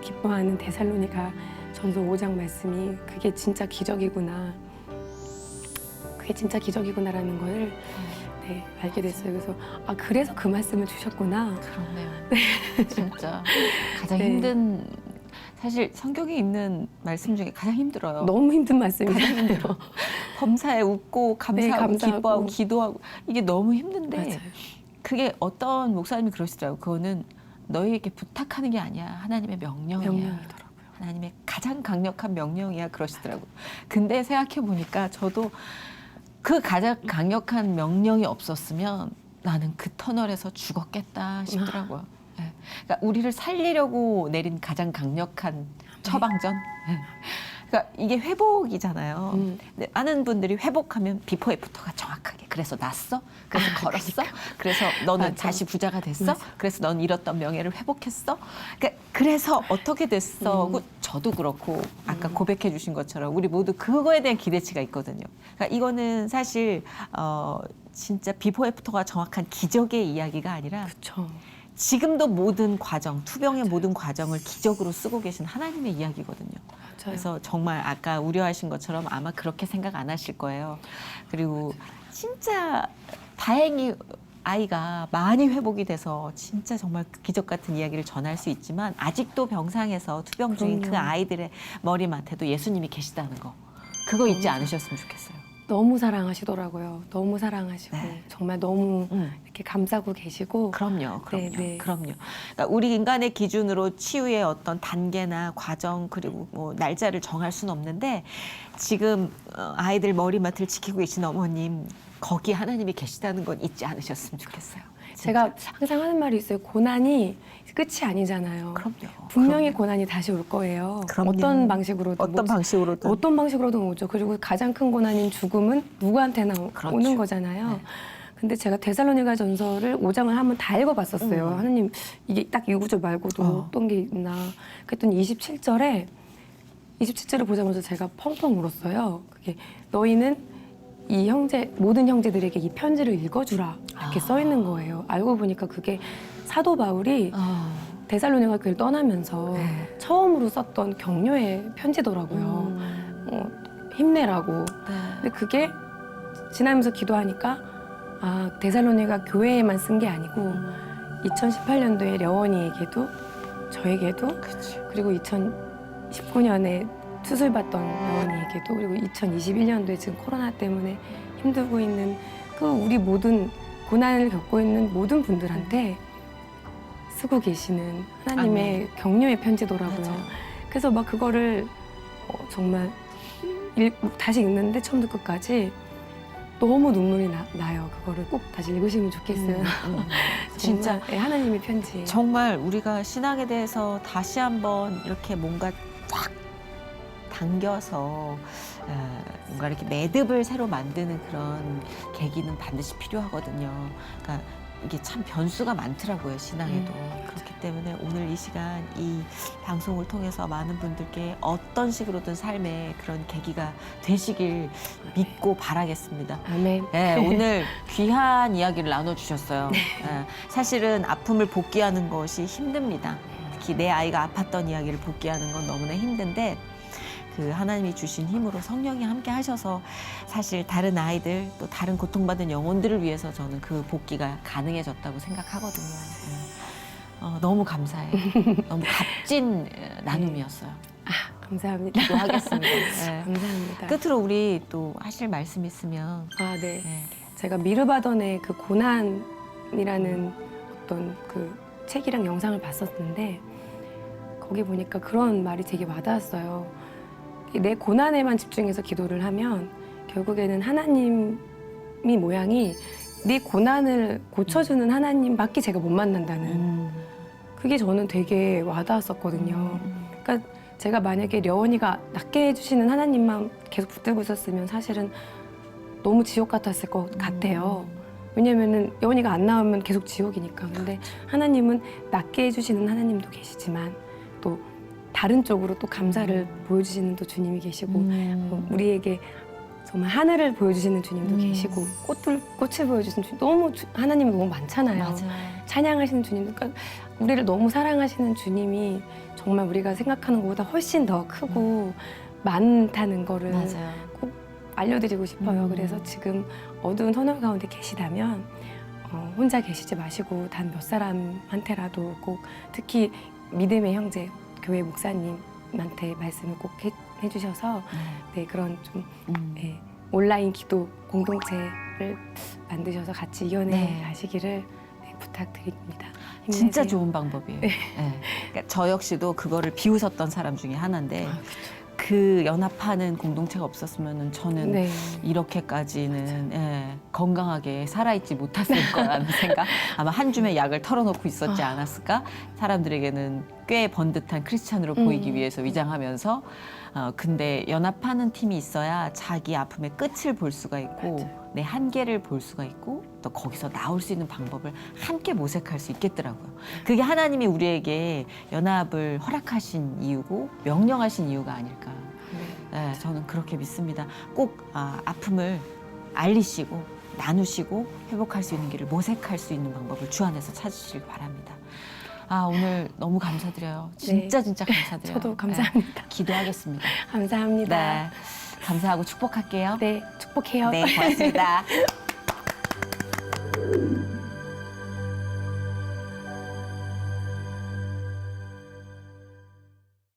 기뻐하는 데살로니가 전서 5장 말씀이 그게 진짜 기적이구나. 그게 진짜 기적이구나라는 걸 네, 알게 됐어요. 그래서 그래서 그 말씀을 주셨구나. 그렇네요. 진짜 가장 네. 힘든 사실 성경에 있는 말씀 중에 가장 힘들어요. 너무 힘든 말씀이죠. 힘들어. 범사에 웃고 감사하고, 네, 감사하고. 기뻐하고 기도하고 이게 너무 힘든데 맞아요. 그게 어떤 목사님이 그러시더라고요. 그거는 너희에게 부탁하는 게 아니야. 하나님의 명령이야. 명령이더라고요. 하나님의 가장 강력한 명령이야 그러시더라고요. 근데 생각해 보니까 저도 그 가장 강력한 명령이 없었으면 나는 그 터널에서 죽었겠다 싶더라고요. 네. 그러니까 우리를 살리려고 내린 가장 강력한 처방전. 네. 그러니까 이게 회복이잖아요. 근데 많은 분들이 회복하면 비포 애프터가 정확하게 그래서 났어? 그래서 걸었어? 그래서 너는 맞아. 다시 부자가 됐어? 맞아. 그래서 넌 잃었던 명예를 회복했어? 그러니까 그래서 어떻게 됐어? 그 저도 그렇고 아까 고백해 주신 것처럼 우리 모두 그거에 대한 기대치가 있거든요. 그러니까 이거는 사실 진짜 비포 애프터가 정확한 기적의 이야기가 아니라 그렇죠. 지금도 모든 과정, 투병의 모든 과정을 기적으로 쓰고 계신 하나님의 이야기거든요. 맞아요. 그래서 정말 아까 우려하신 것처럼 아마 그렇게 생각 안 하실 거예요. 그리고 진짜 다행히 아이가 많이 회복이 돼서 진짜 정말 기적 같은 이야기를 전할 수 있지만 아직도 병상에서 투병 중인 그 그럼요. 아이들의 머리맡에도 예수님이 계시다는 거. 그거 잊지 않으셨으면 좋겠어요. 너무 사랑하시더라고요. 너무 사랑하시고 네. 정말 너무 음. 이렇게 감싸고 계시고 그럼요. 네, 네. 그럼요. 그러니까 우리 인간의 기준으로 치유의 어떤 단계나 과정 그리고 뭐 날짜를 정할 수는 없는데 지금 아이들 머리맡을 지키고 계신 어머님 거기 하나님이 계시다는 건 잊지 않으셨으면 좋겠어요. 진짜. 제가 항상 하는 말이 있어요. 고난이 끝이 아니잖아요. 그럼요. 분명히 그럼요. 고난이 다시 올 거예요. 그럼요. 어떤 방식으로든 어떤 방식으로든 어떤 방식으로든 오죠. 그리고 가장 큰 고난인 죽음은 누구한테나 그렇죠. 오는 거잖아요. 네. 근데 제가 데살로니가 전서를 5장을 한번 다 읽어봤었어요. 하나님 이게 딱 이 구절 말고도 어떤 게 있나. 그랬더니 27절에 보자마자 제가 펑펑 울었어요. 그게 너희는 이 형제 모든 형제들에게 이 편지를 읽어주라 이렇게 써 있는 거예요. 알고 보니까 그게 사도 바울이 데살로니가 교회를 떠나면서 네. 처음으로 썼던 격려의 편지더라고요. 힘내라고. 네. 근데 그게 지나면서 기도하니까 아 데살로니가 교회에만 쓴 게 아니고 2018년도에 려원이에게도 저에게도 그렇죠. 그리고 2019년에 수술받던 려원이에게도 그리고 2021년도에 지금 코로나 때문에 힘들고 있는 그 우리 모든 고난을 겪고 있는 모든 분들한테 쓰고 계시는 하나님의 격려의 편지더라고요. 맞아요. 그래서 막 그거를 정말 다시 읽는데 처음부터 끝까지 너무 눈물이 나요. 그거를 꼭 다시 읽으시면 좋겠어요. 진짜 정말, 네, 하나님의 편지. 정말 우리가 신앙에 대해서 다시 한번 이렇게 뭔가 쫙 당겨서 뭔가 이렇게 매듭을 새로 만드는 그런 계기는 반드시 필요하거든요. 그러니까 이게 참 변수가 많더라고요, 신앙에도. 그렇기 때문에 오늘 이 시간 이 방송을 통해서 많은 분들께 어떤 식으로든 삶의 그런 계기가 되시길 믿고 바라겠습니다. 아멘. 네, 오늘 귀한 이야기를 나눠주셨어요. 네, 사실은 아픔을 복귀하는 것이 힘듭니다. 특히 내 아이가 아팠던 이야기를 복귀하는 건 너무나 힘든데 그 하나님이 주신 힘으로 성령이 함께 하셔서 사실 다른 아이들 또 다른 고통받은 영혼들을 위해서 저는 그 복귀가 가능해졌다고 생각하거든요. 너무 감사해요. 너무 값진 나눔이었어요. 감사합니다. 기도하겠습니다. 네. 감사합니다. 끝으로 우리 또 하실 말씀 있으면 아, 네. 네. 제가 미르바던의 그 고난이라는 어떤 그 책이랑 영상을 봤었는데 거기 보니까 그런 말이 되게 와닿았어요. 내 고난에만 집중해서 기도를 하면 결국에는 하나님이 모양이 네 고난을 고쳐주는 하나님밖에 제가 못 만난다는 그게 저는 되게 와닿았었거든요. 그러니까 제가 만약에 려원이가 낫게 해주시는 하나님만 계속 붙들고 있었으면 사실은 너무 지옥 같았을 것 같아요. 왜냐면은 려원이가 안 나오면 계속 지옥이니까. 근데 하나님은 낫게 해주시는 하나님도 계시지만 또 다른 쪽으로 또 감사를 보여주시는 또 주님이 계시고 우리에게 정말 하늘을 보여주시는 주님도 계시고 꽃을 보여주시는 주님 너무 하나님이 너무 많잖아요. 맞아요. 찬양하시는 주님도 그러니까 우리를 너무 사랑하시는 주님이 정말 우리가 생각하는 것보다 훨씬 더 크고 많다는 거를 맞아요. 꼭 알려드리고 싶어요. 그래서 지금 어두운 터널 가운데 계시다면 혼자 계시지 마시고 단 몇 사람한테라도 꼭 특히 믿음의 형제 교회 목사님한테 말씀을 꼭 해주셔서 네, 그런 좀 네, 온라인 기도 공동체를 만드셔서 같이 이겨내 네. 가시기를 네, 부탁드립니다. 진짜 힘내세요. 좋은 방법이에요. 네. 그러니까 저 역시도 그거를 비웃었던 사람 중에 하나인데 그 연합하는 공동체가 없었으면 저는 네. 이렇게까지는 건강하게 살아있지 못했을 거라는 생각. 아마 한 줌의 약을 털어놓고 있었지 않았을까? 사람들에게는 꽤 번듯한 크리스찬으로 보이기 위해서 위장하면서 근데 연합하는 팀이 있어야 자기 아픔의 끝을 볼 수가 있고 내 한계를 볼 수가 있고 또 거기서 나올 수 있는 방법을 함께 모색할 수 있겠더라고요. 그게 하나님이 우리에게 연합을 허락하신 이유고 명령하신 이유가 아닐까. 네, 저는 그렇게 믿습니다. 꼭 아픔을 알리시고 나누시고 회복할 수 있는 길을 모색할 수 있는 방법을 주 안에서 찾으시길 바랍니다. 오늘 너무 감사드려요. 진짜 감사드려요. 저도 감사합니다. 기도하겠습니다. 감사합니다. 네, 감사하고 축복할게요. 네, 축복해요. 네, 고맙습니다.